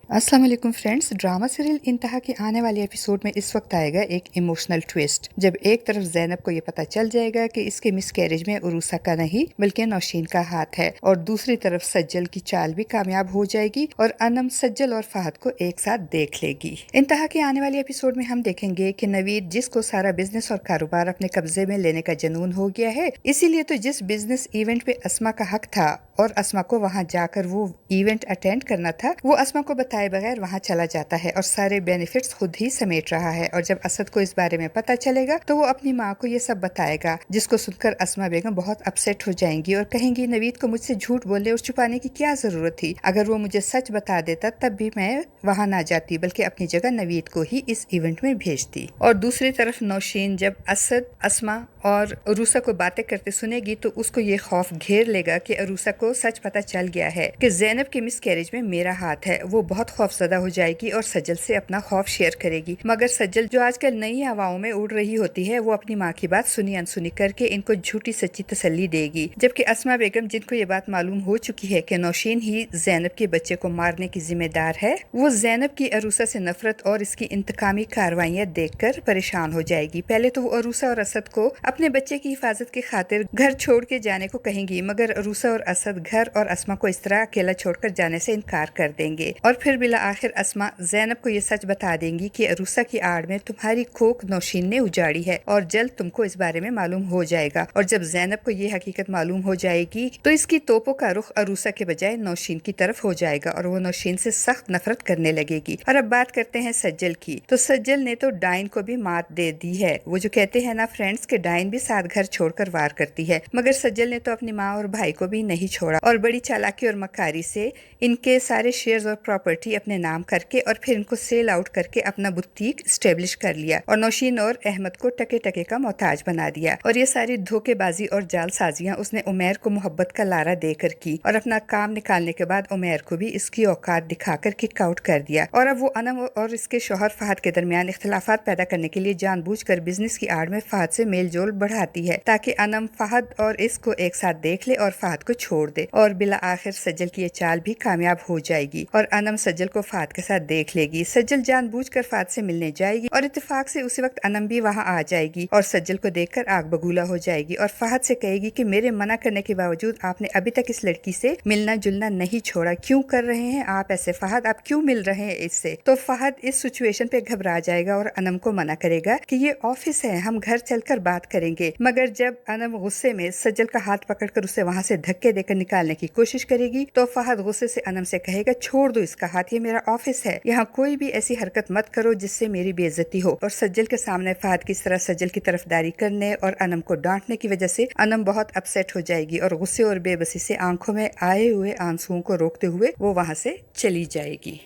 अस्सलाम वालेकुम friends. Drama serial इंतहा के आने वाले एपिसोड में इस वक्त आएगा एक इमोशनल ट्विस्ट, जब एक तरफ ज़ैनब को ये पता चल जाएगा कि इसके मिसकैरेज में उरूसा का नहीं बल्कि नौशीन का हाथ है, और दूसरी तरफ सज्जल की चाल भी कामयाब हो जाएगी और अनम सज्जल और फहद को एक साथ देख लेगी। इंतहा के आने वाले एपिसोड में हम देखेंगे कि नवीद, जिसको सारा बिजनेस और कारोबार अपने कब्जे में लेने का जुनून हो गया है, इसीलिए तो जिस बिजनेस इवेंट पे अस्मा का हक था और अस्मा को वहाँ जाकर वो इवेंट अटेंड करना था, वो अस्मा को बताए बगैर वहाँ चला जाता है और सारे बेनिफिट्स खुद ही समेट रहा है। और जब असद को इस बारे में पता चलेगा तो वो अपनी माँ को ये सब बताएगा, जिसको सुनकर अस्मा बेगम बहुत अपसेट हो जाएंगी और कहेंगी नवीद को मुझसे झूठ बोलने और छुपाने की क्या जरूरत थी। अगर वो मुझे सच बता देता तब भी मैं वहाँ ना जाती, बल्कि अपनी जगह नवीद को ही इस इवेंट में भेजती। और दूसरी तरफ नौशीन जब असद, अस्मा और अरूसा को बातें करते सुनेगी तो उसको ये खौफ घेर लेगा कि अरूसा को सच पता चल गया है कि ज़ैनब के मिसकैरेज में मेरा हाथ है। वो बहुत खौफजदा हो जाएगी और सज्जल से अपना खौफ शेयर करेगी, मगर सज्जल, जो आजकल नई हवाओं में उड़ रही होती है, वो अपनी माँ की बात सुनी अनसुनी करके इनको झूठी सच्ची तसल्ली देगी। जबकि अस्मा बेगम, जिनको ये बात मालूम हो चुकी है कि नौशीन ही ज़ैनब के बच्चे को मारने की जिम्मेदार है, वो ज़ैनब की अरूसा से नफरत और इसकी इंतकामी कार्रवाइयाँ देखकर परेशान हो जाएगी। पहले तो वो अरूसा और असद को अपने बच्चे की हिफाजत की खातिर घर छोड़ के जाने को कहेंगी, मगर अरूसा और असद घर और अस्मा को इस तरह अकेला छोड़कर जाने से इनकार कर देंगे। और फिर बिला आखिर अस्मा ज़ैनब को ये सच बता देंगी कि अरूसा की आड़ में तुम्हारी खोख नौशीन ने उजाड़ी है और जल्द तुमको इस बारे में मालूम हो जाएगा। और जब ज़ैनब को ये हकीकत मालूम हो जाएगी तो इसकी तोपों का रुख अरूसा के बजाय नौशीन की तरफ हो जाएगा और वो नौशीन से सख्त नफरत करने लगेगी। और अब बात करते हैं सज्जल की, तो सज्जल ने तो डाइन को भी मात दे दी है। वो जो कहते हैं ना फ्रेंड्स के डाइन भी साथ घर छोड़कर वार करती है, मगर सज्जल ने तो अपनी माँ और भाई को भी नहीं छोड़ा और बड़ी चालाकी और मकारी से इनके सारे शेयर्स और प्रॉपर्टी अपने नाम करके और फिर इनको सेल आउट करके अपना बुटीक स्टेब्लिश कर लिया और नौशीन और अहमद को टके टके का मोहताज बना दिया। और ये सारी धोखेबाजी और जालसाजियां उसने उमैर को मोहब्बत का लारा देकर की और अपना काम निकालने के बाद उमैर को भी इसकी औकात दिखाकर किक आउट कर दिया। और अब वो अनम और इसके शौहर फहद के दरमियान इख्तिलाफात पैदा करने के लिए जानबूझकर बिजनेस की आड़ में फहद से मेल जोल बढ़ाती है, ताकि अनम फहद और इसको एक साथ देख ले और फहद को छोड़ दे। और बिला आखिर सज्जल की ये चाल भी कामयाब हो जाएगी और अनम सज्जल को फहद के साथ देख लेगी। सज्जल जानबूझकर फहद से मिलने जाएगी और इत्तेफाक से उसी वक्त अनम भी वहाँ आ जाएगी और सज्जल को देखकर आग बबूला हो जाएगी और फहद से कहेगी कि मेरे मना करने के बावजूद आपने अभी तक इस लड़की से मिलना जुलना नहीं छोड़ा, क्यों कर रहे हैं आप ऐसे फहद, आप क्यों मिल रहे हैं इससे। तो फहद इस सिचुएशन पे घबरा जाएगा और अनम को मना करेगा कि ये ऑफिस है, हम घर चलकर बात करेंगे। मगर जब अनम गुस्से में सज्जल का हाथ पकड़कर उसे वहाँ से धक्के देकर निकालने की कोशिश करेगी तो फहद गुस्से से अनम से कहेगा छोड़ दो इसका हाथ, ये मेरा ऑफिस है, यहाँ कोई भी ऐसी हरकत मत करो जिससे मेरी बेइज्जती हो। और सज्जल के सामने फहद की तरह सज्जल की तरफदारी करने और अनम को डांटने की वजह से अनम बहुत अपसेट हो जाएगी और गुस्से और बेबसी से आंखों में आए हुए आंसुओं को रोकते हुए वो वहाँ से चली जाएगी।